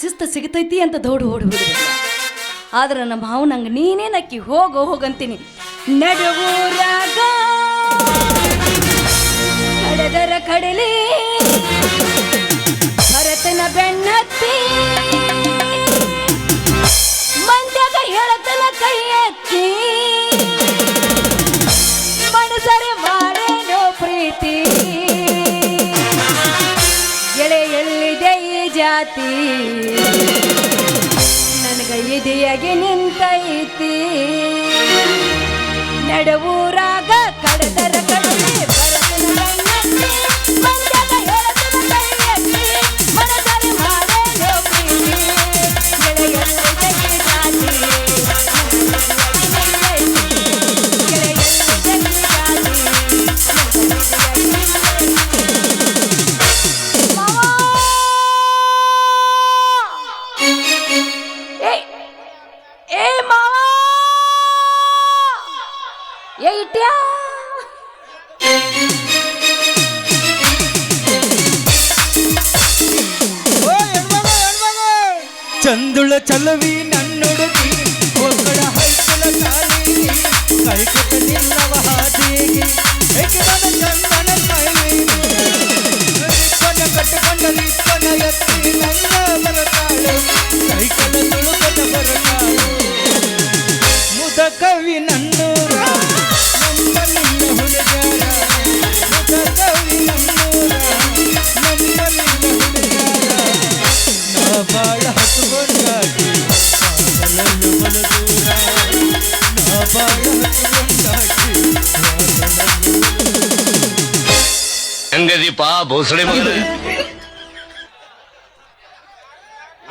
ಶಿಸ್ತು ಸಿಗ್ತೈತಿ ಅಂತ ದೌಡ್ ಓಡ್ಬಿಡುದಿಲ್ಲ. ಆದ್ರೆ ನಮ್ಮ ಮಾವು ನಂಗೆ ನೀನೇ ನಕ್ಕಿ ಹೋಗಂತೀನಿ. ನಡುವೂರಾಗ ಕಡದರ ಕಡಲಿ ಭರತನ ಬೆನ್ನತ್ತಿ ಮಂದ್ಯಾಗ ಹೇಳತನ ಕೈ ಎತ್ತಿ ಮನಸರೆ ಮಾಡೇನೋ ಪ್ರೀತಿ ಎಳೆ ಎಲ್ಲಿದೆ ಈ ಜಾತಿ ನನಗ ಇದೆಯಾಗಿ ನಿಂತೈತಿ. ನಡುವೂರಾಗ ಕಡದರ ಕಡಲಿ ಭರತನ ಬೆನ್ನತ್ತಿ ಮಂದ್ಯಾಗ ಹೇಳತನ ಕೈ ಎತ್ತಿ ಮನಸರೆ ಮಾಡೇನೋ ಪ್ರೀತಿ ಎಳೆ ಎಲ್ಲಿದೆ ಈ ಜಾತಿ ಚಂದುಳ ಚಲವಿ ನನ್ನುಡುಗಿ ಒಕ್ಕಡ ಹೈಕಲ ಕಾಲಿಗೆ ಕೈಕೊಟ್ಟ ನಿಲ್ಲವ ಹಾದಿಗೆ ಹೆಗ್ಗಣ ಚಂದನ ಕೈಲಿಗೆ ರಿಪ್ಪನ ಕಟ್ಟಕೊಂಡ ರಿಪ್ಪನ ಎತ್ತಿ ನನ್ನ ಬರತಾಳೆ ಕೈಕಲ ತುಳುಕದ ಬರತಾಳೆ ಮುದ ಕವಿ ನನ್ನೂರ ನಮ್ಮ ನಿನ್ನ ಹುಡುಗಾರ ಮುದ ಕವಿ ನನ್ನೂರ ನಮ್ಮ ನಿನ್ನ ಹುಡುಗಾರ ನಾ ಬಾಳ ಹತ್ತುಕೊಂಡಾಗಿ ಬಾಳಲು ಬಲದೂರ ನಾ ಬಾಳ ಹತ್ತುಕೊಂಡಾಗಿ ಹೆಂಗದೀಪ ಭೋಸಳೆ ಮಗನ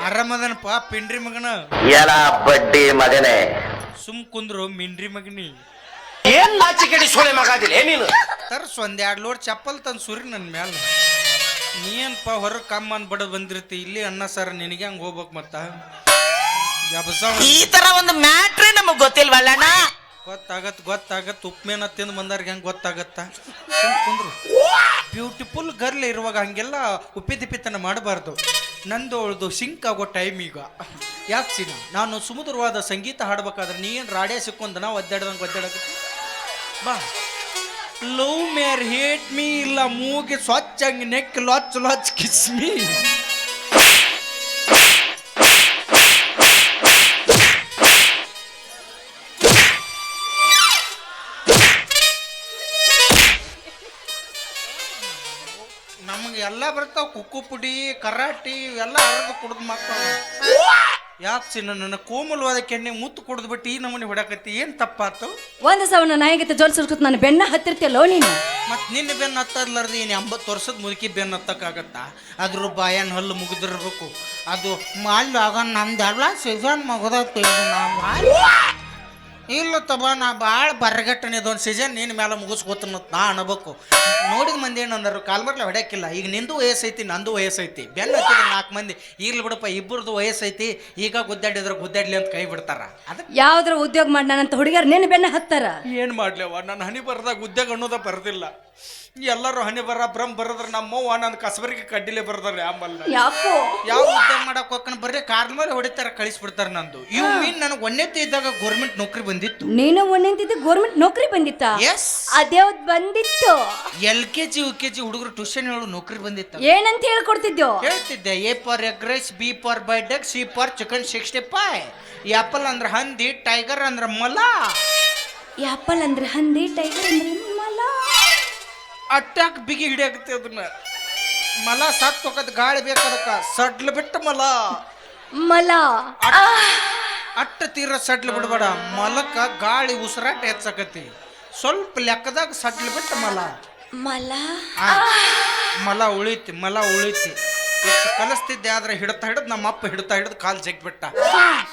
ಆರಾಮದನಪ್ಪ ಪಿಂಡ್ರಿ ಮಗನ ಎಲ ಬಡ್ಡಿ ಮಗನೇ ಸುಮ್ ಕುಂದ್ರು ಮಿಂಡ್ರಿ ಮಗನಿ ಏನ್ ನಾಚಿಕೆಡಿ ಸೋಳೆ ಮಗಾದಿಲ್ಲ ನೀನು ತರ್ಸ್ ಒಂದೆರಡು ಲೋಡ್ ಚಪ್ಪಲ್ ತಂದು ಸುರಿ ನನ್ನ ಮ್ಯಾಲ ನೀನ್ಪ ಹೊರಗೆ ಕಮ್ಮನ್ ಬಡದ್ ಬಂದಿರ್ತಿ ಇಲ್ಲಿ ಅನ್ನ ಸರ್ ನಿನಗೆ ಹಂಗೆ ಹೋಗ್ಬೇಕು ಮತ್ತ ಈ ತರ ಒಂದು ಮ್ಯಾಟ್ರೇ ನಮಗ್ ಗೊತ್ತಿಲ್ವಲ್ಲಣ್ಣ. ಗೊತ್ತಾಗತ್ ಉಪ್ಮೇನ ತಿಂದು ಬಂದವ್ರಿಗೆ ಹೆಂಗೆ ಗೊತ್ತಾಗತ್ತ ಕುಂದ್ರು ಬ್ಯೂಟಿಫುಲ್ ಗರ್ಲ್ ಇರುವಾಗ ಹಂಗೆಲ್ಲ ಉಪ್ಪಿದಿಪ್ಪಿತನ ಮಾಡಬಾರ್ದು. ನಂದು ಅವಳದು ಸಿಂಕ್ ಆಗೋ ಟೈಮ್ ಈಗ. ಯಾಕೆ ಸಿನ ನಾನು ಸುಮಧುರವಾದ ಸಂಗೀತ ಹಾಡ್ಬೇಕಾದ್ರೆ ನೀ ಏನು ರಾಡ್ಯ ಸಿಕ್ಕೊಂಡ ನಾವು ಒದ್ದಾಡ್ದಂಗೆ ಬಾ ಲವ್ ಮೇರ್ ಹೇಟ್ ಮೀ ಇಲ್ಲ ಮೂಗೆ ಸ್ವಚ್ಛ ಹಂಗೆ neck latch latch kiss me. ನಮಗೆ ಎಲ್ಲ ಬರ್ತಾವ ಕುಕ್ಕು ಪುಡಿ ಕರಾಟಿ ಇವೆಲ್ಲ ಅರ್ದು ಕುಡ್ದು ಮಾಡ್ತಾವ. ಯಾಕೆ ಸಿನ್ನ ನನ್ನ ಕೋಮಲವಾದ ಕೆಣ್ಣೆ ಮುತ್ತು ಕುಡ್ದು ಬಿಟ್ಟು ಈ ನಮೂನಿ ಹೊಡಕತ್ತಿ ಏನು ತಪ್ಪಾತು? ಒಂದು ಸವನ ನಾಯಿಗತ್ತೆ ಜೋಲ್ಸಿರ್ಕೊತ ನಾನು ಬೆನ್ನ ಹತ್ತಿರ್ತಿಯಲ್ಲೋ ನೀನು. ಮತ್ತು ನಿನ್ನ ಬೆನ್ನು ಹತ್ತದ್ಲಾರ್ದು ಏನು 80 ವರ್ಷದ ಮುದುಕಿ ಬೆನ್ನು ಹತ್ತಕ್ಕಾಗತ್ತಾ? ಅದ್ರ ಬಾಯನ್ ಹಲ್ಲು ಮುಗಿದಿರ್ಬೇಕು. ಅದು ಮಾಲ್ ಆಗ ನಮ್ದೆಲ್ಲ ಸೀಸನ್ ಮುಗಿದೈತಿ ಇಲ್ಲ ತಬ ನಾ ಭಾಳ ಬರಗಟ್ಟನೆ ಇದೊಂದು ಸೀಸನ್ ನಿನ್ನ ಮೇಲೆ ಮುಗಿಸ್ಕೋತನತ್ ನಾ ಅನ್ಬೇಕು. ನೋಡಿದ ಮಂದಿ ಏನಂದರು ಕಾಲ್ಮರ್ಲೆ ಹೊಡ್ಯಾಕಿಲ್ಲ. ಈಗ ನಿಂದು ವಯಸ್ಸೈತಿ ನಂದು ವಯಸ್ಸೈತಿ ಬೆನ್ನು ಹತ್ತಿದ್ರೆ 4 ಮಂದಿ ಇರ್ಲಿ ಬಿಡಪ್ಪ ಇಬ್ಬರದು ವಯಸ್ಸೈತಿ ಈಗ ಗುದ್ದಾಡಿದ್ರೆ ಗುದ್ದಾಡ್ಲಿ ಅಂತ ಕೈ ಬಿಡ್ತಾರ. ಅದಕ್ಕೆ ಯಾವ್ದ್ರ ಉದ್ಯೋಗ ಮಾಡ್ನಾನಂತ ಹುಡುಗಿಯರು ನಿನ್ನ ಬೆನ್ನ ಹತ್ತಾರ. ಏನು ಮಾಡ್ಲೇವ ನನ್ನ ಹನಿ ಬರದಾಗ ಉದ್ಯೋಗ ಅನ್ನೋದ ಬರ್ದಿಲ್ಲ. ಎಲ್ಲರೂ ಹನಿ ಬರ ಬ್ರಹ್ಮ ಬರದ್ರ ನಮ್ಮವ್ವ ನನ್ನ ಕಸಬರಿಗೆ ಕಡ್ಡಿಲೆ ಬರ್ದಾರೆ ಆಂಬಲ್ಲ. ಯಾಕೋ ಯಾವ ಉದ್ಯೋಗ ಮಾಡಕ್ ಹೋಗ್ಕೊಂಡು ಬರ್ರಿ ಕಾರ್ ಮೇಲೆ ಹೊಡಿತಾರ ಕಳಿಸ್ಬಿಡ್ತಾರ. ನಂದು ಇವ್ ಮೀನ್ ನನಗೆ ಒಂದೇತಿ ಇದ್ದಾಗ ಗೌರ್ಮೆಂಟ್ ನೌಕರಿ ಬಂದಿತ್ತು. ನೀನು ಒಂದಿಂತಿದ್ದು ಗೋರ್ಮೆಂಟ್ ನೌಕರಿ ಬಂದಿತ್ತ? ಎಸ್ ಅದ್ಯಾವ್ದು ಬಂದಿತ್ತು? LKG UKG ಹುಡುಗರು ಟ್ಯೂಷನ್ ಹೇಳು ನೌಕರಿ ಬಂದಿತ್ತು. ಏನಂತ ಹೇಳ್ಕೊಡ್ತಿದ್ಯೋ? ಹೇಳ್ತಿದ್ದೆ A for egg rice, B for boiled egg, C for chicken 65. Apple ಅಂದ್ರೆ ಹಂದಿ, ಟೈಗರ್ ಅಂದ್ರೆ ಮಲ. ಆಪಲ್ ಅಂದ್ರೆ ಹಂದಿ, ಟೈಗರ್ ಅಂದ್ರೆ ಮಲ. ಅಟ್ಟಾಕ್ ಬಿಗಿ ಹಿಡಿಯಾಕತ್ತೆ ಅದನ್ನ. ಮಲ ಸತ್ ಹೋಗದ್ ಗಾಳಿ ಬೇಕದಕ್ಕ ಸಡ್ಲು ಬಿಟ್ಟ ಮಲ ಮಲ ಅಟ್ಟ ತೀರ ಸಡ್ಲು ಬಿಡಬೇಡ. ಮಲಕ್ಕ ಗಾಳಿ ಉಸಿರಾಟ ಹೆಚ್ಚಾಕತಿ. ಸ್ವಲ್ಪ ಲೆಕ್ಕದಾಗ ಸಡ್ಲು ಬಿಟ್ಟ ಮಲ ಮಲ ಮಲ ಉಳಿತಿ. ಎಷ್ಟು ಕಲಿಸ್ತಿದ್ದೆ ಆದ್ರೆ ಹಿಡ್ತಾ ಹಿಡಿದು ನಮ್ಮ ಅಪ್ಪ ಹಿಡ್ತಾ ಹಿಡಿದು ಕಾಲು ಜಗ್ಬಿಟ್ಟ.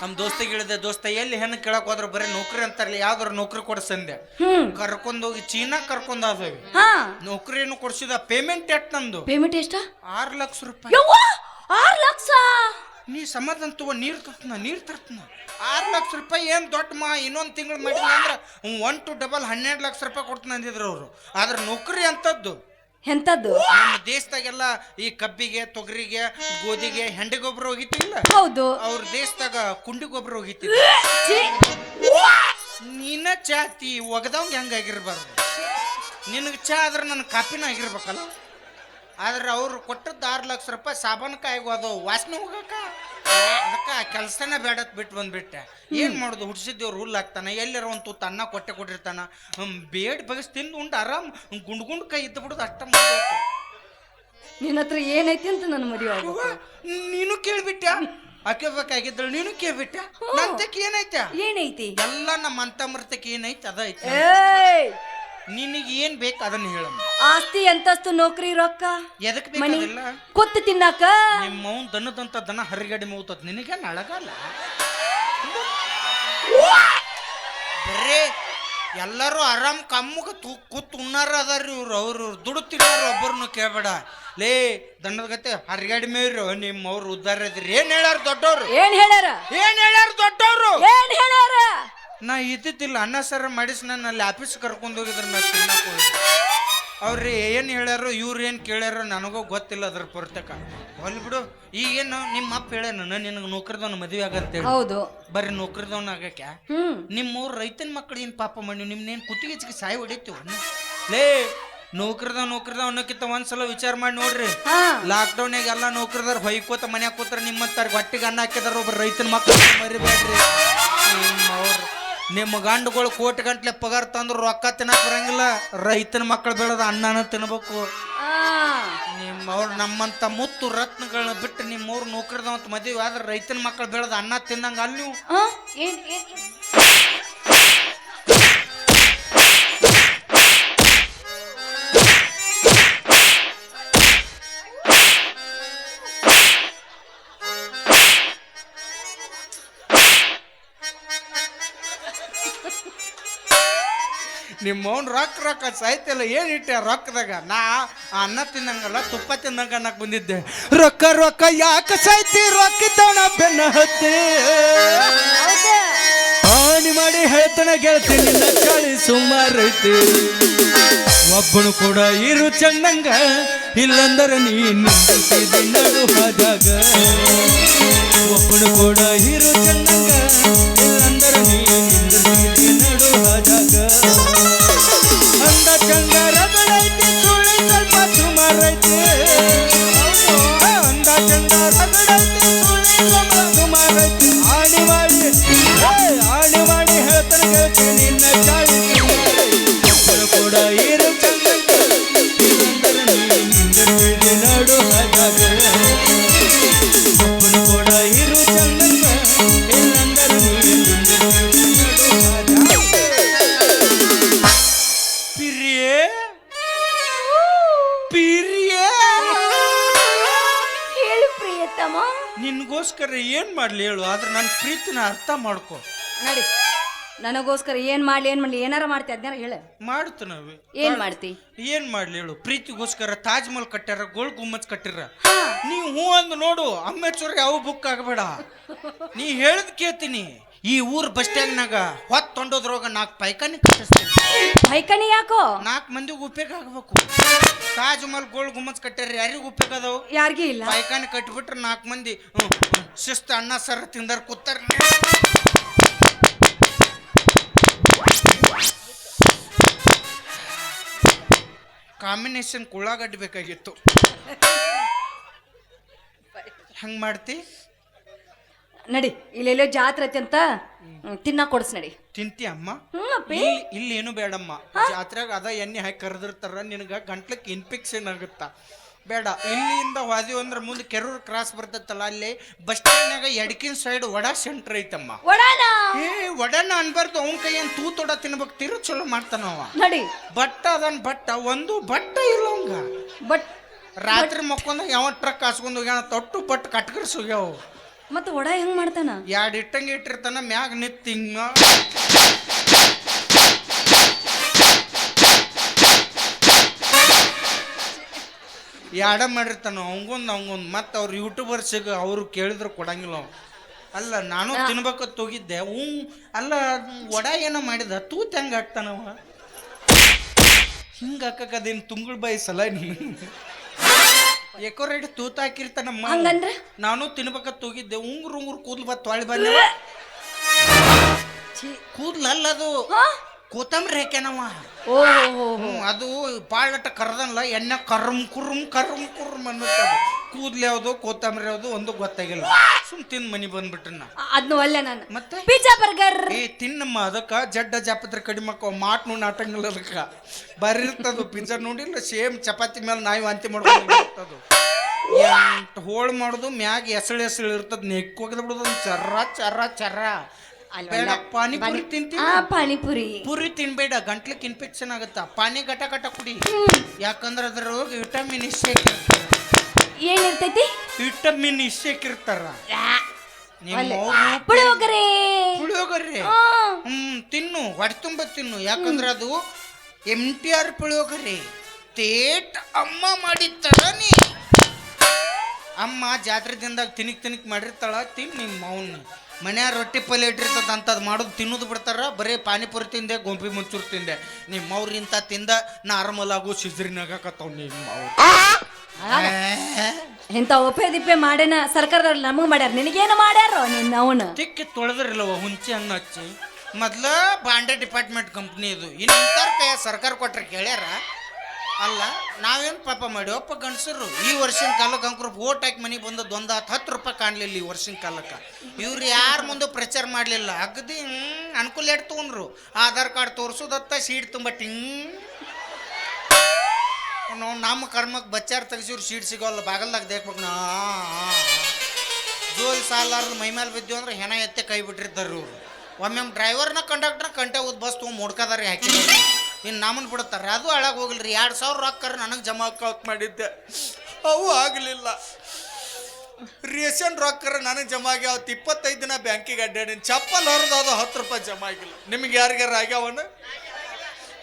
ನಮ್ಮ ದೋಸ್ತಿಗೆ ಹೇಳಿದೆ, ದೋಸ್ತ ಎಲ್ಲಿ ಹೆಣ್ಣು ಕೇಳಕ್ ಹೋದ್ರೆ ಬರೀ ನೌಕರಿ ಅಂತಾರಲ್ಲ, ಯಾವ್ದಾರು ನೌಕರಿ ಕೊಡ್ಸಂದೆ. ಕರ್ಕೊಂಡೋಗಿ ಚೀನಾ ಕರ್ಕೊಂಡಾದೇವಿ. ನೌಕರಿಯನ್ನು ಕೊಡ್ಸಿದ. ಪೇಮೆಂಟ್ ಎಟ್ ನಂದು? ಪೇಮೆಂಟ್ ಎಷ್ಟ? 6 ಲಕ್ಷ ರೂಪಾಯಿ. 6 ಲಕ್ಷ? ನೀ ಸಮಾಧಾನ ತಗೋ, ನೀರು ತರ್ತನ 6 ಲಕ್ಷ ರೂಪಾಯಿ ಏನು ದೊಡ್ಡ ಇನ್ನೊಂದು ತಿಂಗಳು ಮಾಡಿಲ್ಲ ಅಂದ್ರೆ 1 to 12 12 ಲಕ್ಷ ರೂಪಾಯಿ ಕೊಡ್ತೀನಿ ಅಂದಿದ್ರು ಅವರು. ಆದ್ರೆ ನೌಕರಿ ಅಂತದ್ದು ಎಂತದ್ದು? ನಮ್ಮ ದೇಶದಾಗೆಲ್ಲ ಈ ಕಬ್ಬಿಗೆ ತೊಗರಿಗೆ ಗೋಧಿಗೆ ಹೆಂಡಿ ಗೊಬ್ಬರ ಹೋಗಿತ್ತಿಲ್ಲ, ಹೌದು. ಅವ್ರ ದೇಶದಾಗ ಕುಂಡಿ ಗೊಬ್ಬರ ಹೋಗಿತ್ತಿಲ್ಲ. ಛೀ, ನೀನ ಚಾತಿ ಒಗದವಂಗ ಹೆಂಗಾಗಿರ್ಬಾರ್ದು. ನಿನಗೆ ಚಾ ಆದ್ರೆ ನನ್ನ ಕಾಪಿನ ಆಗಿರ್ಬೇಕಲ್ಲ. ಆದ್ರೆ ಅವ್ರು ಕೊಟ್ಟದ್ದು 6 ಲಕ್ಷ ರೂಪಾಯಿ ಸಾಬಾನಕಾಯಿಗೂ ಅದು ವಾಸನೆ ಹೋಗಕ್ಕ. ಅದಕ್ಕೆ ಕೆಲಸನೇ ಬೇಡತ್ ಬಿಟ್ಟು ಬಂದ್ಬಿಟ್ಟೆ. ಏನು ಮಾಡೋದು, ಹುಡ್ಸಿದ್ದೇವ್ರು ಹುಲ್ಲು ಹಾಕ್ತಾನೆ, ಎಲ್ಲರ ಒಂದು ತುತ್ತು ಅನ್ನ ಕೊಟ್ಟಿರ್ತಾನ. ಬೇಡ ಬಗಸ್ ತಿಂದು ಉಂಡು ಆರಾಮ್ ಗುಂಡು ಕೈ ಇದ್ದು ಬಿಡೋದು ಅಷ್ಟ ಮಾಡ್ಬೇಕು. ನಿನ್ನ ಹತ್ರ ಏನೈತಿ ಅಂತ ನನ್ನ ಮದುವೆ ಆಗ್ಬೇಕು. ನೀನು ಕೇಳ್ಬಿಟ್ಟ, ಹಾಕಬೇಕಾಗಿದ್ದಳು ನೀನು ಕೇಳ್ಬಿಟ್ಟ. ನಂತಕ್ಕೆ ಏನೈತೆ? ಏನೈತಿ? ಎಲ್ಲ ನಮ್ಮ ಅಂತ ಮರ್ತಕ್ಕೆ ಏನೈತೆ ಅದ ಐತೆ. ಏಯ್, ನಿನಗೆ ಏನ್ ಬೇಕು ಅದನ್ನ ಹೇಳಮ್ಮ. ಆಸ್ತಿ ಅಂತಸ್ತು ನೌಕರಿ ರೊಕ್ಕ ಎದಕ್ ಮನಿ ಬೇಕಲ್ಲ? ಕೊತ್ತು ತಿನ್ನಾಕ. ನಿಮ್ಮ ಅವ್ನ್ ದನದಂತ ದನ ಹರಿಗಡಿ ಮೂತತ್ ನಿನಗೆ ನಳಗಲ್ಲ. ಬರೇ ಎಲ್ಲರೂ ಆರಾಮ್ ಕಮ್ಮಗ ಕೂತ್ ಉಣ್ಣಾರ ಅದಾರ್ರಿ ಇವ್ರು. ಅವ್ರು ದುಡುತ್ತಿರೋರು ಒಬ್ಬರನ್ನು ಕೇಳಬೇಡ. ಲೇ ದನದ ಗತೆ ಹರಿಗಡಿ ಮೇವ್ರು ನಿಮ್ಮ ಅವ್ರು ಉದ್ದಾರ ಇದ್ರಿ. ಏನ್ ಹೇಳ್ಯಾರ ದೊಡ್ಡವ್ರು? ಏನ್ ಹೇಳ್ಯಾರ? ಏನ್ ಹೇಳ್ಯಾರ ದೊಡ್ಡವ್ರು? ಏನ್ ಹೇಳ್ಯಾರ? ನಾ ಇದ್ದಿದ್ದಿಲ್ಲ, ಅನ್ನ ಸರ ಮಾಡಿಸಿ ನನ್ನ ಅಲ್ಲಿ ಆಫೀಸ್ ಕರ್ಕೊಂಡು ಹೋಗಿದ್ರು. ನಾ ತಿನ್ನಕ್ಕೆ ಹೋಗಿದ್ದೆ. ಅವ್ರಿ ಏನು ಹೇಳ್ಯಾರೋ ಇವ್ರು ಏನು ಕೇಳ್ಯಾರೋ ನನಗೂ ಗೊತ್ತಿಲ್ಲ ಅದ್ರ ಪುರ್ತಕ. ಹೊಲ್ ಬಿಡು. ಈಗೇನು ನಿಮ್ಮ ಅಪ್ಪ ಹೇಳ್ಯಾನ ನಿನಗೆ ನೌಕರಿದವನ ಮದುವೆ ಆಗಂತೇಳಿ. ಹೌದು. ಬರ್ರಿ ನೌಕರಿದವನ ಆಗಕ್ಕೆ. ನಿಮ್ಮವ್ರು ರೈತನ ಮಕ್ಕಳು ಏನು ಪಾಪ ಮಾಡಿ ನಿಮ್ನೇನು ಕುತ್ತಿಗೆ ಸಾಯಿ ಹೊಡಿತೀವ? ಲೇ ನೌಕರಿದವ್ ಅನ್ನೋಕ್ಕಿಂತ ಒಂದ್ಸಲ ವಿಚಾರ ಮಾಡಿ ನೋಡ್ರಿ. ಲಾಕ್ಡೌನ್ಯಾಗ ಎಲ್ಲ ನೌಕರಿದಾರ ಹೊಯ್ಕೋತ ಮನ್ಯಾಗ ಕೂತಾರ. ನಿಮ್ಮಂತಾರ ಹೊಟ್ಟಿಗೆ ಅನ್ನ ಹಾಕಿದಾರ. ಒಬ್ಬರು ರೈತನ ಮಕ್ಕಳು ಮರಿಬೇಡ್ರಿ. ನಿಮ್ಮ ಗಂಡುಗಳು ಕೋಟಿ ಗಂಟ್ಲೆ ಪಗಾರ ತಂದ್ರು ರೊಕ್ಕ ತಿನ್ನಕ್ ಬರಂಗಿಲ್ಲ. ರೈತನ ಮಕ್ಕಳು ಬೆಳೆದ ಅನ್ನನ ತಿನ್ಬೇಕು. ನಿಮ್ಮವ್ರು ನಮ್ಮಂತ ಮುತ್ತು ರತ್ನಗಳನ್ನ ಬಿಟ್ಟು ನಿಮ್ಮವ್ರು ನೌಕರಿದವಂತ ಮದುವೆ ಆದ್ರೆ ರೈತನ ಮಕ್ಕಳು ಬೆಳೆದ ಅನ್ನ ತಿನ್ನಂಗ ಅಲ್ಲಿ ನೀವು. ನಿಮ್ಮ ಅವ್ನು ರೊಕ್ಕ ಸಾಯ್ತಿಲ್ಲ. ಏನು ಇಟ್ಟೆ ರೊಕ್ಕದಾಗ? ನಾ ಅನ್ನ ತಿನ್ನಂಗಲ್ಲ ತುಪ್ಪ ತಿನ್ನಂಗ ಅನ್ನಕ್ ಬಂದಿದ್ದೆ. ರೊಕ್ಕ ಯಾಕೆ ಸಾಯ್ತಿ? ರೊಕ್ಕಿದ್ದವನ ಬೆನ್ನ ಹತ್ತಿ ಹಾನಿ ಮಾಡಿ ಹೇಳ್ತಾನೆ ಗೆಳ್ತಿ ನಿನ್ನ ಚಾಳಿ ಸುಮಾರೈತಿ. ಒಬ್ಬನು ಕೂಡ ಇರು ಚಂದಂಗ, ಇಲ್ಲಂದರೆ ನೀನು ನಡು ಹಾದಾಗ. ಒಬ್ಬನು ಕೂಡ ಇರು ಚಂದಂಗ, ಇಲ್ಲಂದರೆ ನೀನು ನಡು ಹಾದಾಗ. ಅಂದ ಚಂದ ರಗಡೈತಿ ಸುಳಿ ಸ್ವಲ್ಪ ಸುಮಾರೈತಿ. ಅಂದ ಚಂದ ರಗಡೈತಿ ಸುಳಿ ಸ್ವಲ್ಪ ಸುಮಾರೈತಿ. ಆಡಿ ಮಾಡಿ ಹೇಳ್ತಾನೆ ಗೆಳತಿ ನಿನ್ನ ಚಾಳಿ ಕೂಡ ಇರು ಚಂದಂಗ, ನಡು ಹಾದಾಗ. ಒಬ್ಬನು ಕೂಡ ಇರು ಚಂದಂಗ, ಇಲ್ಲಂದರೆ ನೀನು ನಡು ಹಾದಾಗ. ಹೇಳು ಪ್ರಿಯತಮ. ನಿನ್ಗೋಸ್ಕರ ಏನ್ ಮಾಡ್ಲಿ ಹೇಳು, ಆದ್ರೆ ನನ್ನ ಪ್ರೀತಿನ ಅರ್ಥ ಮಾಡ್ಕೊ. ನಡಿ, ನನಗೋಸ್ಕರ ಏನ್ ಮಾಡ್ಲಿ ಏನಾರ ಮಾಡ್ತಿ ಅದ್ನಾರ ಹೇಳ. ಮಾಡ್ತು ನಾವೇ. ಏನ್ ಮಾಡ್ತಿ? ಏನ್ ಮಾಡ್ಲಿ ಹೇಳು? ಪ್ರೀತಿಗೋಸ್ಕರ ತಾಜ್ ಮಹಲ್ ಕಟ್ಟಾರ, ಗೋಲ್ ಗುಮ್ಮಚ್ ಕಟ್ಟಿರ. ನೀವು ಹೂ ಅಂದ್ ನೋಡು, ಅಮ್ಮೇಶ್ವರ ಯಾವ ಬುಕ್ ಆಗಬೇಡ. ನೀ ಹೇಳ್ದ್ ಕೇಳ್ತೀನಿ. ಈ ಊರ್ ಬಸ್ ಸ್ಟ್ಯಾಂಡ್ನಾಗ ಹೊತ್ತೊಂಡೋದ್ರೊಳಗ 4 ಪೈಖಾನಿ ಕಟ್ಟಿಸ್ತೀನಿ. ಪೈಖಾನಿ ಯಾಕೋ? 4 ಮಂದಿಗೆ ಉಪಯೋಗ ಆಗ್ಬೇಕು. ತಾಜ್ ಮಹಲ್ ಗೋಲ್ ಗುಮ್ಮಚ್ ಕಟ್ಟಾರ, ಯಾರಿಗೂ ಉಪಯೋಗ ಅದಾವ? ಯಾರಿಗೂ ಇಲ್ಲ. ಪೈಖಾನಿ ಕಟ್ಟಿಬಿಟ್ರೆ 4 ಮಂದಿ ಶಿಸ್ತು ಅನ್ನ ಸರ ತಿಂದಾರ ಕೂತಾರ. ಕಾಂಬಿನೇಷನ್ ಕುಳ್ಳಾಗಡ್ಡಿ ಬೇಕಾಗಿತ್ತು. ಹಂಗ್ ಮಾಡ್ತಿ? ನಡಿ, ಇಲ್ಲೆಲ್ಲೋ ಜಾತ್ರೆ ಐತಿ ಅಂತ ತಿನ್ನ ಕೊಡ್ಸ್ ನಡಿ. ತಿಂತಿ ಅಮ್ಮ? ಇಲ್ಲಿ ಏನು ಬೇಡಮ್ಮ. ಜಾತ್ರೆಗ ಅದ ಎಣ್ಣೆ ಹಾಕಿ ಕರೆದಿರ್ತಾರ, ನಿನಗ ಗಂಟ್ಲಕ್ಕೆ ಇನ್ಫೆಕ್ಷನ್ ಆಗುತ್ತ. ಬೇಡ. ಇಲ್ಲಿಂದ ವಾದಿ ಅಂದ್ರೆ ಮುಂದೆ ಕೆರೂರ್ ಕ್ರಾಸ್ ಬರ್ತೈತಲ್ಲ, ಅಲ್ಲಿ ಬಸ್ ಸ್ಟ್ಯಾಂಡ್ನಾಗ ಎಡಕಿನ ಸೈಡ್ ವಡಾ ಸೆಂಟರ್ ಐತಮ್ಮ. ವಡಾನ ಅನ್ಬಾರ್ದು, ಅವನ ಕೈ ಏನ್ ತೂತೊಡ ತಿನ್ಬೇಕು. ತಿರು ಚಲೋ ಮಾಡ್ತಾನವ. ನಡಿ. ಬಟ್ಟ ಅದನ್ ಬಟ್ಟ ಒಂದು ಬಟ್ಟ ಇಲ್ಲ ಅವಂಗ. ಬಟ್ ರಾತ್ರಿ ಮಕ್ಕೊಂದ ಯಾವ ಟ್ರಕ್ ಹಾಸ್ಕೊಂಡು ಹೋಗ್ಯಾನ, ತೊಟ್ಟು ಪಟ್ಟು ಕಟ್ಕರ್ಸ್ ಹೋಗ್ಯಾವ. ಮತ್ತೆ ವಡ ಹೆಂಗ್ ಮಾಡ್ತಾನ? 2 ಇಟ್ಟಂಗೆ ಇಟ್ಟಿರ್ತಾನ, ಮ್ಯಾಗ ನಿತ್ ಹಿಂಗ ಯಾಡ ಮಾಡಿರ್ತಾನ. ಅವಂಗೊಂದು ಮತ್ತೆ ಅವ್ರು ಯೂಟ್ಯೂಬರ್ಸಿಗೆ ಅವರು ಕೇಳಿದ್ರು ಕೊಡಂಗಿಲ್ಲ ಅವ. ಅಲ್ಲ ನಾನು ತಿನ್ಬೇಕತ್ ಹೋಗಿದ್ದೆ. ಅಲ್ಲ ವಡ ಏನೋ ಮಾಡಿದ, ತೂತ್ ಹೆಂಗ ಹಾಕ್ತಾನವ? ಹಿಂಗ ಹಾಕದೇನು ತುಂಗಳ ಬಾಯಿ ಸಲ ನೀನು ಏಕೋ ರೇಟ್ ತೂತ ಹಾಕಿರ್ತಾನಮ್ಮ ಹಂಗಂದ್ರೆ ನಾನು ತಿನ್ಬೇಕಂತ ಹೋಗಿದ್ದೆ ಉಂಗುರು ಕೂದ್ಲು ಬತ್ ತೊಳಿ ಬಂದೆ ಕೂದ್ಲು ಅಲ್ಲದು ಕೋತಂಬರಿ ಹಾಕ್ಯಾನವ ಓಹೋ ಅದು ಪಾಳಟ ಕರ್ದಲ್ಲ ಎಣ್ಣೆ ಕರ್ಮ್ ಕುರ್ಮ್ ಅನ್ನುತ್ತೆ ಅದು ಕೂದ್ಲು ಯಾವುದು ಕೋತಂಬರಿ ಯಾವುದು ಒಂದು ಗೊತ್ತಾಗಿಲ್ಲ ಸುಮ್ ತಿನ್ ಮನಿ ಬಂದ್ಬಿಟ್ರನ್ನ ಅದ್ನು ಒಲ್ಲೆ ನಾನು ಮತ್ತೆ ಪಿಜ್ಜಾ ಬರ್ಗರ್ ಏ ತಿನ್ನಮ್ಮ ಅದಕ್ಕ ಜಡ್ಡ ಜಾಪತ್ರ ಕಡಿಮೆ ಮಾಟ್ ನೋಡಿ ನಾಟಂಗಿಲ್ಲ ಅದಕ್ಕ ಬರಿರ್ತದು ಪಿಜ್ಜಾ ನೋಡಿಲ್ಲ ಸೇಮ್ ಚಪಾತಿ ಮೇಲೆ ನಾಯಿ ವಾಂತಿ ಮಾಡ್ಕೊಂಡು ಹೋಳು ಮಾಡೋದು ಮ್ಯಾಗ ಎಸಳು ಇರ್ತದ ನೆಕ್ ಹೋಗದ ಬಿಡೋದು ಚರ್ರ ಬೇಡ ಪಾನಿಪುರಿ ತಿಂತೀನಿ ಪಾನಿಪುರಿ ಪುರಿ ತಿನ್ಬೇಡ ಗಂಟ್ಲಿಕ್ ಇನ್ಫೆಕ್ಷನ್ ಆಗುತ್ತಾ ಪಾನಿ ಗಟ ಕುಡಿ ಯಾಕಂದ್ರೆ ಅದ್ರ ವಿಟಮಿನ್ ಏನಿರ್ತೈತಿ ವಿಟಮಿನ್ ಇರ್ತಾರ ಪುಳಿಯೋಗರೆ ತಿನ್ನು ಹೊಟ್ಟೆ ತುಂಬ ತಿನ್ನು ಯಾಕಂದ್ರೆ ಅದು MTR ಪುಳಿಯೋಗರೆ ತೇಟ್ ಅಮ್ಮ ಮಾಡಿರ್ತಾಳ ನೀ ಅಮ್ಮ ಜಾತ್ರೆದಿಂದಾಗ ತಿನಿಕ್ ಮಾಡಿರ್ತಾಳ ತಿನ್ ನಿಮ್ಮ ಮೌನ್ ಮನ್ಯಾಗ ರೊಟ್ಟಿ ಪಲ್ಯ ಇಟ್ಟಿರ್ತದ ಅಂತದ್ ಮಾಡೋದು ತಿನ್ನೋದು ಬಿಡ್ತಾರ ಬರೀ ಪಾನಿಪುರಿ ತಿಂದೆ ಗೊಂಬಿ ಮುಂಚೂರು ತಿಂದೆ ನಿಮ್ಮ ಅವ್ರ ಇಂತ ತಿಂದ ನಾರ್ಮಲ್ ಆಗೋ ಸಿಜ್ರಿನಾಗತ್ತವ್ ನಿಮ್ಮ ಇಂಥ ಒಪ್ಪೆ ದಿಪ್ಪೆ ಮಾಡೇನ ಸರ್ಕಾರದವ್ರು ನಮಗ್ ಮಾಡ್ಯಾರ ನಿನಗೇನು ಮಾಡ್ಯಾರ ನಿನ್ನ ಅವನ ತಿಕ್ಕಿ ತೊಳೆದ್ರಿಲ್ಲವ ಹುಂಚಿ ಹಣ್ಣು ಹಚ್ಚಿ ಮೊದ್ಲ ಬಾಂಡೆ ಡಿಪಾರ್ಟ್ಮೆಂಟ್ ಕಂಪ್ನಿ ಇದು ಇನ್ನಿಂತಾರ ಕೈ ಸರ್ಕಾರ ಕೊಟ್ರೆ ಕೇಳ್ಯಾರ ಅಲ್ಲ ನಾವೇನು ಪಾಪ ಮಾಡಿವಪ್ಪ ಗಂಡಸರು ಈ ವರ್ಷಿನ ಕಾಲಕ್ಕೆ ಅಂಕರು ಓಟ್ ಹಾಕಿ ಮನೆಗೆ ಬಂದದ್ದು ಒಂದು 10 ರೂಪಾಯಿ ಕಾಣಲಿಲ್ಲ ಈ ವರ್ಷಿನ ಕಾಲಕ್ಕೆ ಇವ್ರು ಯಾರ ಮುಂದೆ ಪ್ರಚಾರ ಮಾಡಲಿಲ್ಲ ಅಗದಿ ಅನುಕೂಲ ಎಟ್ ತೊಗೊಂಡ್ರು ಆಧಾರ್ ಕಾರ್ಡ್ ತೋರಿಸೋದತ್ತ ಸೀಟ್ ತುಂಬ ನಾವು ನಮ್ಮ ಕರ್ಮಕ್ಕೆ ಬಚ್ಚಾರ ತೆಗಿಸಿವ್ರು ಸೀಟ್ ಸಿಗೋಲ್ಲ ಬಾಗಲ್ದಾಗ ದೇಕ್ಬೇಕು ನಾ ಜೋಲ್ ಸಾಲಾರ್ದು ಮೈ ಮೇಲೆ ಬಿದ್ದೀವಿ ಅಂದ್ರೆ ಹೆಣ ಎತ್ತೆ ಕೈ ಬಿಟ್ಟಿರ್ತಾರೆ ಇವರು ಒಮ್ಮೆ ಡ್ರೈವರ್ನ ಕಂಡಕ್ಟರ್ ಕಂಟೆ ಹೋದ್ ಬಸ್ ತೊಗೊಂಡು ಮುಡ್ಕದಾರಿ ಹಾಕಿದ್ರು ಇನ್ನು ನಮ್ಮನ್ನು ಬಿಡ್ತಾರೆ ಅದು ಹಾಳಾಗಿ ಹೋಗಿಲ್ರಿ 2000 ರೊಕ್ಕ ನನಗೆ ಜಮಾ ಅಕೌಂಟ್ ಮಾಡಿದ್ದೆ ಅವು ಆಗಲಿಲ್ಲ ರೇಷನ್ ರೊಕ್ಕರ ನನಗೆ ಜಮಾ ಆಗ್ಯಾವ 25 ದಿನ ಬ್ಯಾಂಕಿಗೆ ಅಡ್ಡಾಡಿನ ಚಪ್ಪಲ್ ಹೊರದು ಅದು 10 ರೂಪಾಯಿ ಜಮಾ ಆಗಿಲ್ಲ ನಿಮ್ಗೆ ಯಾರಿಗಾರ ಆಗ್ಯಾವನ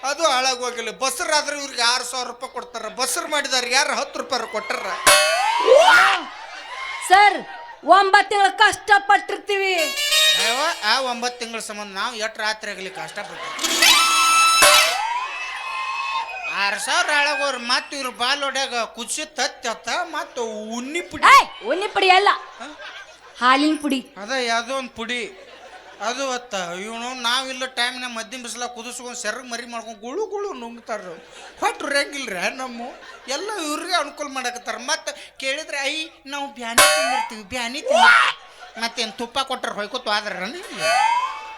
ಅದು ಹಾಳಾಗಿ ಹೋಗಿಲ್ಲ ಬಸ್ಸರಾದ್ರೆ ಇವ್ರಿಗೆ 6000 ರೂಪಾಯಿ ಕೊಡ್ತಾರ ಬಸ್ಸರು ಮಾಡಿದಾರೆ ಯಾರು 10 ರೂಪಾಯಿ ಕೊಟ್ಟಾರ ಸರ್ 9 ತಿಂಗಳ ಕಷ್ಟಪಟ್ಟಿರ್ತೀವಿ ಆ 9 ತಿಂಗಳ ಸಂಬಂಧ ನಾವು ಎಷ್ಟು ರಾತ್ರಿ ಆಗಲಿ ಕಷ್ಟಪಟ್ಟು 6000 ಹಾಳಾಗೋರು ಮತ್ತೆ ಇವ್ರು ಬಾಲ್ ಹೊಡ್ಯಾಗ ಕುದಿಸಿ ತತ್ತ ಮತ್ತು ಉನ್ನಿ ಪುಡಿ ಅಲ್ಲ ಹಾಲಿನ ಪುಡಿ ಅದ ಯಾವುದೋ ಒಂದು ಪುಡಿ ಅದು ಹೊತ್ತ ಇವನು ನಾವಿಲ್ಲ ಟೈಮ್ನ ಮದ್ದಿನ ಬಿಸಿಲ ಕುದಿಸ್ಕೊಂಡು ಸೆರಗ್ ಮರಿ ಮಾಡ್ಕೊಂಡು ಗುಳು ನುಂಗ್ತಾರ ಹೊಟ್ಟು ರಂಗಿಲ್ರ ನಮ್ಮ ಎಲ್ಲ ಇವ್ರಿಗೆ ಅನುಕೂಲ ಮಾಡಕತ್ತಾರ ಮತ್ತು ಕೇಳಿದ್ರೆ ನಾವು ಬ್ಯಾನಿ ತಿಂದಿರ್ತೀವಿ ಮತ್ತೇನು ತುಪ್ಪ ಕೊಟ್ಟರೆ ಹೊಯ್ಕೋತು ಆದ್ರ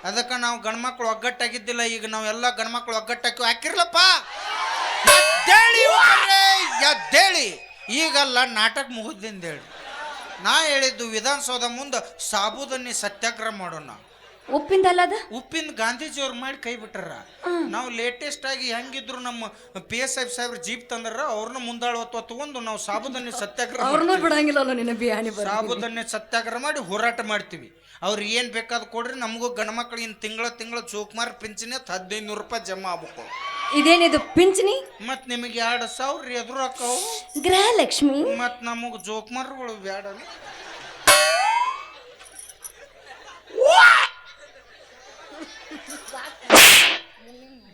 ಅದಕ್ಕೆ ನಾವು ಗಂಡ್ಮಕ್ಳು ಒಗ್ಗಟ್ಟಾಗಿದ್ದಿಲ್ಲ ಈಗ ನಾವೆಲ್ಲ ಗಂಡ್ಮಕ್ಳು ಒಗ್ಗಟ್ಟಾಕಿ ಹಾಕಿರ್ಲಪ್ಪ ಎದ್ದೇಳಿ ಈಗಲ್ಲ ನಾಟಕ ಮುಗಿದಿಂದೇಳಿ ನಾ ಹೇಳಿದ್ದು ವಿಧಾನಸೌಧ ಮುಂದೆ ಸಾಬೂದನ್ನಿ ಸತ್ಯಾಗ್ರಹ ಮಾಡೋಣ ಉಪ್ಪಿಂದಲ್ಲ ಅದ ಉಪ್ಪಿನ ಗಾಂಧೀಜಿಯವ್ರು ಮಾಡಿ ಕೈ ಬಿಟ್ಟಾರ ನಾವು ಲೇಟೆಸ್ಟ್ ಆಗಿ ಹೆಂಗಿದ್ರು ನಮ್ಮ PSI ಸಾಹೇಬ್ರ ಜೀಪ್ ತಂದಾರ ಅವ್ರನ್ನ ಮುಂದಾಳುವತ್ವ ತಗೊಂಡು ನಾವು ಸಾಬೂದನ್ನಿ ಸತ್ಯಾಗ್ರಹ ಬಿಡಂಗಿಲ್ಲ ನಿನ್ನ ಬಿಯಾನಿ ಸಾಬೂದನ್ನಿ ಸತ್ಯಾಗ್ರಹ ಮಾಡಿ ಹೋರಾಟ ಮಾಡ್ತೀವಿ ಅವ್ರು ಏನು ಬೇಕಾದ ಕೊಡ್ರಿ ನಮಗೂ ಗಂಡ್ಮಕ್ಳು ಇನ್ನು ತಿಂಗಳ ಚೌಕ್ಮಾರ್ ಪಿಂಚಣಿ 1500 ರೂಪಾಯಿ ಜಮಾ ಆಗ್ಬೇಕು ಇದೇನಿದು ಪಿಂಚಣಿ ಮತ್ ನಿಮಗೆ 2000 ಎದುರು ಹಾಕವು ಗೃಹಲಕ್ಷ್ಮಿ ಮತ್ ನಮಗ್ ಜೋಕ್ಮಾರ್ಗಳು ಬೇಡ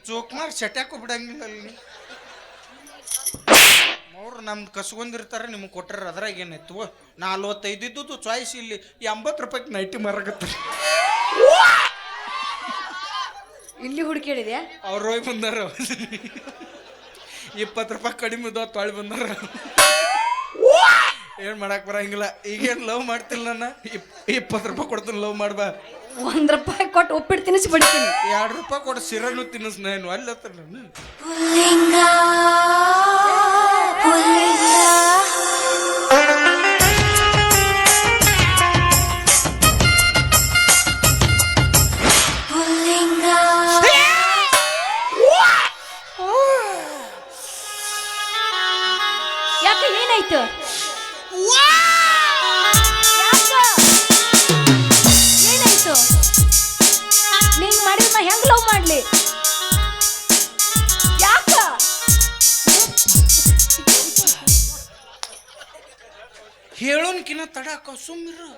ಜೋಕ್ಮಾರ್ ಸೆಟ್ಯಾಕು ಬಿಡಂಗಿಲ್ಲ ಅಲ್ಲಿ ಅವ್ರು ನಮ್ದು ಕಸ್ಕೊಂಡಿರ್ತಾರೆ ನಿಮ್ಗೆ ಕೊಟ್ಟರೆ ಅದ್ರಾಗ ಏನಾಯ್ತು 45 ಇದ್ದು ಚಾಯ್ಸ್ ಇಲ್ಲಿ 80 ರೂಪಾಯಿಗೆ ನೈಟಿ ಮಾರಾಕತ್ತಾರೆ ಇಲ್ಲಿ ಹುಡುಕಿಡಿದ್ಯಾ ಅವ್ರು ಹೋಗಿ ಬಂದಾರ 20 ರೂಪಾಯಿ ಕಡಿಮೆ ಇದ್ದಾವ ತೊಳಿ ಬಂದಾರ ಏನು ಮಾಡಕ್ ಬರಂಗಿಲ್ಲ ಈಗೇನು ಲವ್ ಮಾಡ್ತಿಲ್ಲ ನಾನು 20 ರೂಪಾಯಿ ಕೊಡ್ತೀನಿ ಲವ್ ಮಾಡ್ಬಾ 1 ರೂಪಾಯಿ ಕೊಟ್ಟು ಉಪ್ಪಿಟ್ಟು ತಿನ್ನಿಸಿ ಬಿಡ್ತೀನಿ 2 ರೂಪಾಯಿ ಕೊಟ್ಟು ಸಿರನು ತಿನ್ನಿಸ್ ನಾನು ಅಲ್ಲತ್ತ ನಾನು ಯಾಕೆ ಏನಾಯ್ತು ಏನಾಯ್ತು ನೀನ್ ಮಾಡಿದ ಹೆಂಗ್ ಲವ್ ಮಾಡ್ಲಿ ಯಾಕ ಹೇಳೋನ್ಕಿನ್ನ ತಡಾಕ ಸುಮ್ಮಿರು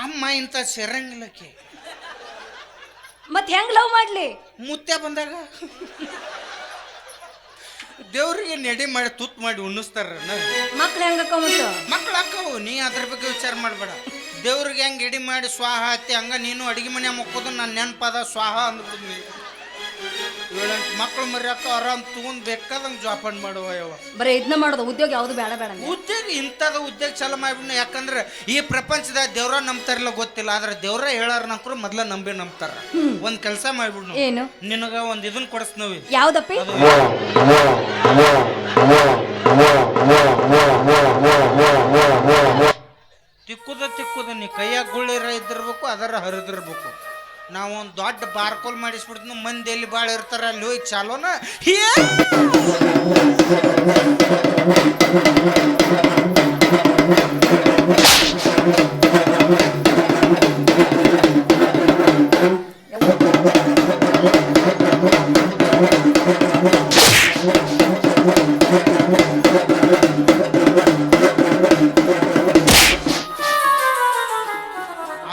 ಅಮ್ಮ ಇಂಥ ಸೇರಂಗಿಲ್ಲಕ್ಕೆ ಮತ್ ಹೆಂಗ್ ಲವ್ ಮಾಡ್ಲಿ? ಮುತ್ತೆ ಬಂದಾಗ ದೇವ್ರಿಗೆ ನೆಡಿ ಮಾಡಿ ತುತ್ತು ಮಾಡಿ ಉಣ್ಣಿಸ್ತಾರ ಮಕ್ಳು ಹೆಂಗ ಅಕ್ಕವಂತ? ಮಕ್ಳು ಅಕ್ಕವು. ನೀ ಅದ್ರ ಬಗ್ಗೆ ವಿಚಾರ ಮಾಡಬೇಡ. ದೇವ್ರಿಗೆ ಹೆಂಗೆ ಎಡಿ ಮಾಡಿ ಸ್ವಾಹ ಹತ್ತಿ ಹಂಗ ನೀನು ಅಡಿಗೆ ಮನೆ ಮಕ್ಕೋದು ನನ್ನ ನೆನಪಾದ ಸ್ವಾಹ ಅಂದ್ಬಿಟ್ಟು ನೀ 7-8 ಮಕ್ಳು ಮರಿ ಅಕ್ಕ ಆರಾಮ್ ತಗೊಂಡ್ ಬೇಕಾದಂಗೆ ಜೋಪಾನ ಮಾಡುವ ಯಾವ ಬರೀ ಇದನ್ನ ಮಾಡೋದು ಉದ್ಯೋಗ ಯಾವ್ದು ಬೇಡ ಬೇಡ ಉದ್ಯೋಗ ಇಂಥದ ಉದ್ಯೋಗ ಚಾಲು ಮಾಡ್ಬಿಡ್ನ. ಯಾಕಂದ್ರೆ ಈ ಪ್ರಪಂಚದಾಗ ದೇವ್ರ ನಂಬ್ತಾರಿಲ್ಲ ಗೊತ್ತಿಲ್ಲ, ಆದ್ರೆ ದೇವ್ರ ಹೇಳಾರ ನಂಬ್ರು ಮೊದ್ಲ ನಂಬ್ತಾರ. ಒಂದ್ ಕೆಲಸ ಮಾಡ್ಬಿಡ್ನು, ಏನು? ನಿನಗ ಒಂದ್ ಇದನ್ ಕೊಡಿಸ್ನವಿ. ಯಾವ್ದಪ್ಪಿ? ತಿಕ್ಕುದ ನೀ ಕೈಯಾಗ ಗುಳ್ಳಿರ ಇದ್ದಿರ್ಬೇಕು, ಅದರ ಹರಿದಿರ್ಬೇಕು. ನಾವು ಒಂದು ದೊಡ್ಡ ಬಾರ್ಕೋಲ್ ಮಾಡಿಸ್ಬಿಡ್ತೀವಿ. ಮಂದಿ ಎಲ್ಲಿ ಭಾಳ ಇರ್ತಾರ ಅಲ್ಲಿ ಹೋಗಿ ಚಾಲೋನ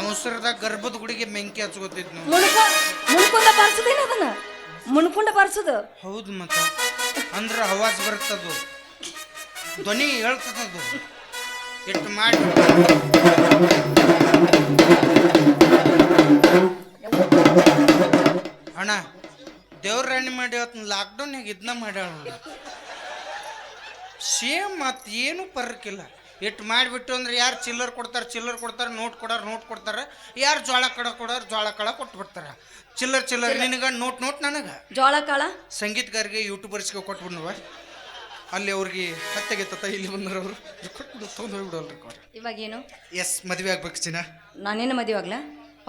ಅವಸರದಾಗ ಗರ್ಭದ ಗುಡಿಗೆ ಮೆಂಕಿ ಹಚ್ಕೋತಿದ್ ನಾವು. ಮುಣ್ಕುಂಡ ಬಾರ್ಸುದೇನ ಅದನ್ನ? ಮುಣ್ಕುಂಡ ಬಾರ್ಸುದು? ಹೌದು ಮತ್ತ. ಅಂದ್ರ ಅವಾಜ್ ಬರ್ತದು, ಧ್ವನಿ ಹೇಳ್ತದದು. ಎಷ್ಟು ಮಾಡಿ ಅಣ್ಣ ದೇವ್ರ ರಾಣಿ ಮಾಡಿ ಅವತ್ತು ಲಾಕ್ಡೌನ್ಯಾಗ ಇದನ್ನ ಮಾಡ್ಯಾಳ. ಸೇಮ್ ಮತ್ ಏನು ಪರ್ಕಿಲ್ಲ. ಇಟ್ಟು ಮಾಡಿಬಿಟ್ಟು ಅಂದ್ರೆ ಯಾರು ಚಿಲ್ಲರ್ ಕೊಡ್ತಾರೆ, ನೋಟ್ ಕೊಡ್ತಾರೆ. ಯಾರು ಜೋಳ ಕೊಡೋರು ಜೋಳ ಕಳ ಕೊಟ್ಬಿಡ್ತಾರೆ. ಚಿಲ್ಲರ್ ನಿನಗ ನೋಟ್ ನನಗೆ ಜೋಳ ಕಾಳ. ಸಂಗೀತಗಾರಿಗೆ ಯೂಟ್ಯೂಬರ್ಸ್ಗೆ ಕೊಟ್ಬಿಡ್ನವ. ಅಲ್ಲಿ ಅವ್ರಿಗೆ ಹತ್ತೆಗೆ ಇಲ್ಲಿ ಬಂದ್ರ ಅವರು ತೊಗೊಂಡು ಹೋಗ್ಬಿಡಲ್ರಿ. ಇವಾಗ ಏನು? ಎಸ್, ಮದುವೆ ಆಗ್ಬೇಕು ಚಿನ್ನ. ನಾನೇನು ಮದುವೆ ಆಗ್ಲಾ?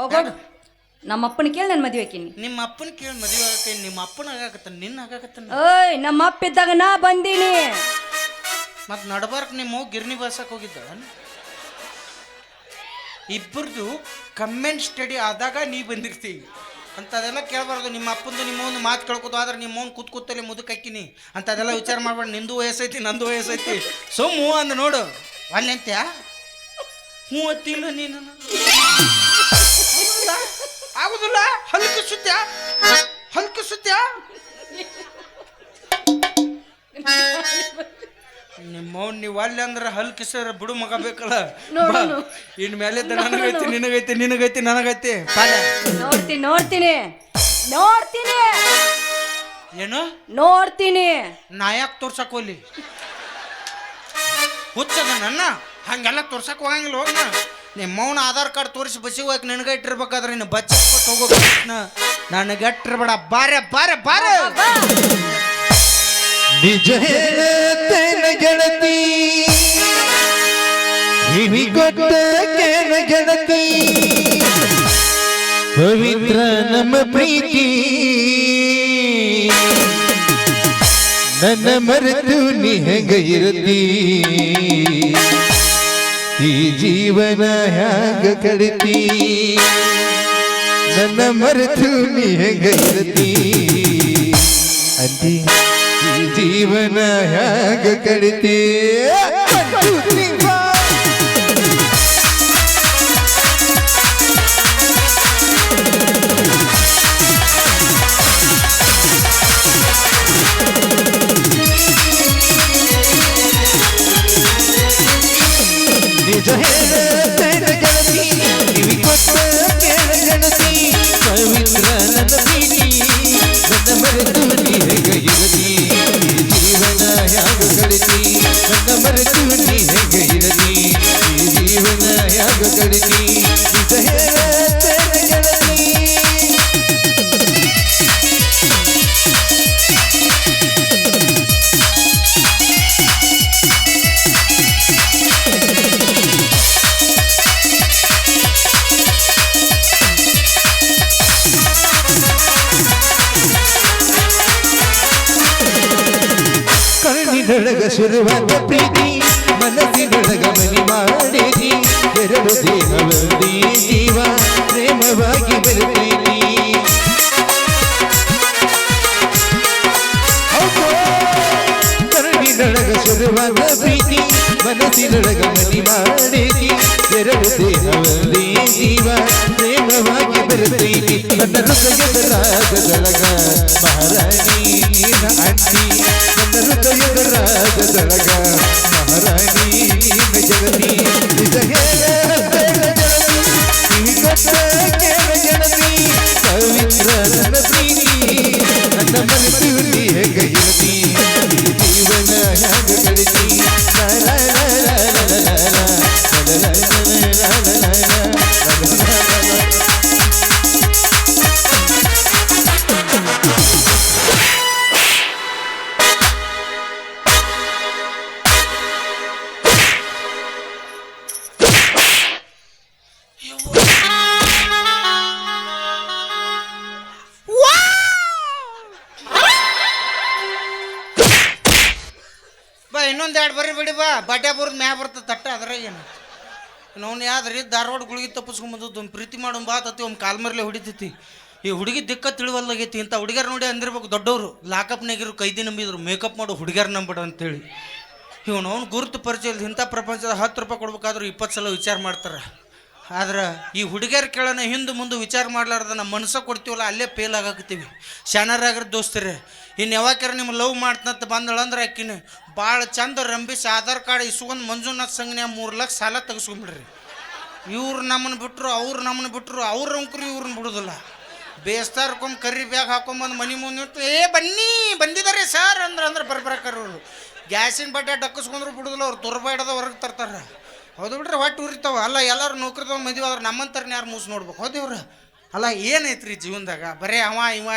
ಹೋಗೋಡು. ನಮ್ಮ ಅಪ್ಪನ ಕೇಳಿ ನಾನು ಮದುವೆ ಹಾಕಿನಿ. ನಿಮ್ಮ ಅಪ್ಪನ ಕೇಳಿ ಮದುವೆ ಆಗಕ್ಕೆ? ನಿಮ್ಮ ಅಪ್ಪನ ಆಗಾಕತ್ತ, ನಿನ್ನ ಆಗಾಕತ್ತ? ಓಯ್, ನಮ್ಮ ಅಪ್ಪ ಇದ್ದಾಗ ನಾ ಬಂದೀನಿ. ಮತ್ತು ನಡಬಾರ್ಕ್ ನಿಮ್ಮ ಗಿರ್ನಿ ಬಾಸಕ್ಕೆ ಹೋಗಿದ್ದಾಳ. ಇಬ್ಬರದು ಕಮೆಂಟ್ ಸ್ಟಡಿ ಆದಾಗ ನೀ ಬಂದಿರ್ತೀವಿ ಅಂಥದೆಲ್ಲ ಕೇಳಬಾರ್ದು. ನಿಮ್ಮ ಅಪ್ಪಂದು ನಿಮ್ಮ ಒಂದು ಮಾತು ಕೇಳ್ಕೋದು. ಆದ್ರೆ ನಿಮ್ಮ ಅವ್ನು ಕೂತಲ್ಲಿ ಮುದುಕ್ ಹಾಕಿನಿ ಅಂಥದೆಲ್ಲ ವಿಚಾರ ಮಾಡ್ಬಾರ್ದು. ನಿಂದು ವಯಸ್ಸೈತಿ, ನಂದು ವಯಸ್ಸೈತಿ. ಹ್ಞೂ ಅಂದ ನೋಡು. ಅಲ್ಲಿ ಅಂತ್ಯ ಹ್ಞೂ ಅತ್ತಿಲ್ಲ ನೀನು ಆಗುದಿಲ್ಲ. ಹಲ್ಕು ಸುತ್ಯ ನಿಮ್ಮವ್ ನೀವು ಅಲ್ಲಿ ಅಂದ್ರೆ ಹಲ್ಕಿಸರ ಬಿಡು ಮಗ ಬೇಕಲ್ಲ. ಇನ್ ಮೇಲೆ ನನಗೈತಿ ನಿನಗೈತಿ ನೋಡ್ತೀನಿ ಏನು ನೋಡ್ತೀನಿ. ನಾ ಯಾಕೆ ತೋರ್ಸಕ್ ಹೋಗ್ಲಿ? ಹುಚ್ಚದ ನನ್ನ ಹಂಗೆಲ್ಲ ತೋರ್ಸಕ್ ಹೋಗಂಗಿಲ್ಲ. ಹೋಗ್ನ ನಿಮ್ಮವನ ಆಧಾರ್ ಕಾರ್ಡ್ ತೋರಿಸಿ ಬಸ್ಸಿಗೆ ಹೋಗಕ್ಕೆ ನಿನಗೆ ಇಟ್ಟಿರ್ಬೇಕಾದ್ರೆ ಇನ್ನು ಬಚ್ಚ ಹೋಗೋಣ. ನನಗೆ ಇಟ್ಟಿರ್ಬೇಡ. ಬಾರೆ ನಿಜ ಹೇಳತ್ತೇನ ಗೆಳತಿ, ಗೆಳತಿ, ಪವಿತ್ರ ನಮ್ಮ ಪ್ರೀತಿ, ನನ್ನ ಮರೆತು ನೀ ಹೆಂಗ ಇರತಿ, ಈ ಜೀವನ ಹ್ಯಾಂಗ ಕಡಿತಿ, ನನ್ನ ಮರೆತು ನೀ ಹೆಂಗ ಇರತಿ ಅಂತಿ, ಈ ಜೀವನ ಹ್ಯಾಂಗ ಕಡಿತಿ. ನಿಜ ಹೇಳತ್ತೇನ ಗೆಳತಿ, ಕಿವಿ ಕೊಟ್ಟ ಕೇಳ ಗೆಳತಿ, ಪವಿತ್ರ ನನ್ನ ಪ್ರೀತಿ, ನನ್ನ ಮರೆತು ನೀ ಹೆಂಗ ಇರತಿ, ಈ ಜೀವನ ಹ್ಯಾಂಗ ಕಡಿತಿ, ನನ್ನ ಮರೆತು ನೀ ಹೆಂಗ ಇರತಿ, ಈ ಜೀವನ ಹ್ಯಾಂಗ ಕಡಿತಿ. ನಿಜ ಹೇಳತ್ತೇನ ಗೆಳತಿ. ಕಣ್ಣಿನೊಳಗ ಶುರುವಾದ ಪ್ರೀತಿ, ಮನಸ್ಸಿನೊಳಗ ಮನಿ ಮಾಡಿದಿ, ಎರಡು ದೇಹವಲ್ಲಿ ಜೀವ ಪ್ರೇಮವಾಗಿ ಬೆರೆತೀನಿ. ಕಣ್ಣಿನೊಳಗ ಶುರುವಾದ ಪ್ರೀತಿ, ಮನಸ್ಸಿನೊಳಗ ಮನಿ ಮಾಡಿದಿ, ಎರಡು ದೇಹವಲ್ಲಿ ಜೀವ ಪ್ರೇಮವಾಗಿ ಬೆರೆತೈತಿ ನನ್ನ ಹೃದಯದ ರಾಗದೊಳಗ ಮಹಾರಾಣಿ ನೀನ ಅಂಟಿ ನನ್ನ ಹೃದಯದ ರಾಗದೊಳಗ ಮಹಾರಾಣಿ ನೀನ ಜಗತಿ ನಿಜ ಹೇಳ ಗೆಳತಿ ಪವಿತ್ರ ನನ್ನ ಪ್ರೀತಿ ನನ್ನ ಮನಸ್ಸು ನೀ ಹೇಗ ಇರತಿ ಜೀವನ ಹ್ಯಾಗ ಕಡಿತಿ ಬಾ ಇನ್ನೊಂದು ಎರಡು ಬರ್ರಿ ಬಿಡಿ ಬಾ ಬಡ್ಯಾಪುರದ ಮ್ಯಾ ಬರ್ತದೆ ತಟ್ಟ ಅದ್ರ ಏನು ನಾವು ಯಾವ್ದ್ರಿ ಧಾರವಾಡ ಗುಳಿಗೆ ತಪ್ಪಿಸ್ಕೊಂಬಂದದ್ದು ಒಂದು ಪ್ರೀತಿ ಮಾಡೋಣ ಬಾ ತತ್ತಿ ಒಂದು ಕಾಲ್ಮರ್ಲೆ ಹೊಡಿತೈತಿ ಈ ಹುಡುಗಿ ದಿಕ್ಕ ತಿಳಿವಲ್ಲಾಗೈತಿ ಇಂಥ ಹುಡುಗ್ಯಾರ ನೋಡಿ ಅಂದಿರ್ಬೇಕು ದೊಡ್ಡವರು ಲಾಕಪ್ನಾಗಿರೋ ಕೈದಿ ನಂಬಿದ್ರು ಮೇಕಪ್ ಮಾಡೋ ಹುಡುಗ್ಯಾರ ನಂಬಿಡ ಅಂತೇಳಿ ಇವನು ಅವ್ನು ಗುರುತು ಪರಿಚಯ ಇಂಥ ಪ್ರಪಂಚದ 10 ರೂಪಾಯಿ ಕೊಡ್ಬೇಕಾದ್ರೂ 20 ಸಲ ವಿಚಾರ ಮಾಡ್ತಾರೆ ಆದ್ರೆ ಈ ಹುಡುಗಿಯರ ಕೇಳೋಣ ಹಿಂದೆ ಮುಂದೆ ವಿಚಾರ ಮಾಡ್ಲಾರ್ದ ನಮ್ಮ ಮನಸ್ಸ ಕೊಡ್ತೀವಲ್ಲ ಅಲ್ಲೇ ಫೇಲ್ ಆಗಾಕತ್ತೀವಿ ಶಾಣರಾಗ್ರ ದೋಸ್ತರೇ ಇನ್ನು ಯಾವಾಕ್ಯಾರ ನಿಮ್ಮ ಲವ್ ಮಾಡ್ತಂತ ಬಂದಳಂದ್ರೆ ಆಕಿನ ಭಾಳ ಚಂದ ರಂಬಿಸಿ ಆಧಾರ್ ಕಾರ್ಡ್ ಇಸ್ಕೊಂಡು ಮಂಜುನಾಥ್ ಸಂಘನ್ಯಾಗ 3 ಲಕ್ಷ ಸಾಲ ತೆಗೆಸ್ಕೊಂಬಿಡ್ರಿ ಇವ್ರು ನಮ್ಮನ್ನು ಬಿಟ್ಟರು ಅವ್ರು ನಮ್ಮನ್ನು ಬಿಟ್ಟರು ಅವ್ರ ಅಂಕರು ಇವ್ರನ್ನ ಬಿಡೋದಿಲ್ಲ ಬೇಸ್ತಾರ್ಕೊಂಡ್ ಕರ್ರಿ ಬ್ಯಾಗ್ ಹಾಕೊಂಬಂದು ಮನೆ ಮುಂದೆ ಇಟ್ಟು ಬನ್ನಿ ಬಂದಿದ್ದಾರೆ ಸರ್ ಅಂದ್ರೆ ಬರ್ಬರಕರು ಗ್ಯಾಸಿನ ಬಟ್ಟೆ ಡಕ್ಕಸ್ಕೊಂಡ್ರು ಬಿಡೋದಿಲ್ಲ ಅವ್ರು ತುರ್ಬಾಡದ ಹೊರಗೆ ತರ್ತಾರೆ ಹೌದು ಬಿಡ್ರಿ ಹೊಟ್ಟೆ ಉರಿತಾವ ಅಲ್ಲ ಎಲ್ಲರೂ ನೌಕರಿದವ ಮದುವೆ ಆದ್ರೆ ನಮ್ಮಂತರ್ನ ಯಾರು ಮೂಸ್ ನೋಡ್ಬೇಕು ಹೌದೇವ್ರ ಅಲ್ಲ ಏನೈತ್ರಿ ಜೀವನದಾಗ ಬರೀ ಇವ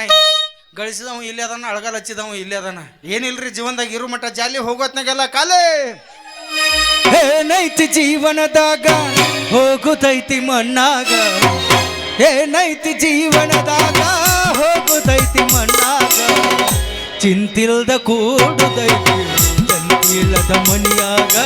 ಗಳಿಸಿದವ ಇಲ್ಲಿ ಅದಾನ ಅಳಗಲ್ ಹಚ್ಚಿದವ ಇಲ್ಲಿ ಅದಾನ ಏನಿಲ್ರಿ ಜೀವನದಾಗ ಇರೋ ಮಟ್ಟ ಜಾಲಿ ಹೋಗೋತ್ನಾಗೆಲ್ಲ ಕಾಲೇ ಏನೈತಿ ಜೀವನದಾಗ ಹೋಗುತ್ತೈತಿ ಮಣ್ಣಾಗ ಏನೈತಿ ಜೀವನದಾಗ ಹೋಗುತ್ತೈತಿ ಮಣ್ಣಾಗ ಚಿಂತಿಲ್ದ ಕೂಡುದೈತಿ ಚಂತಿಲ್ಲದ ಮನಿಯಾಗ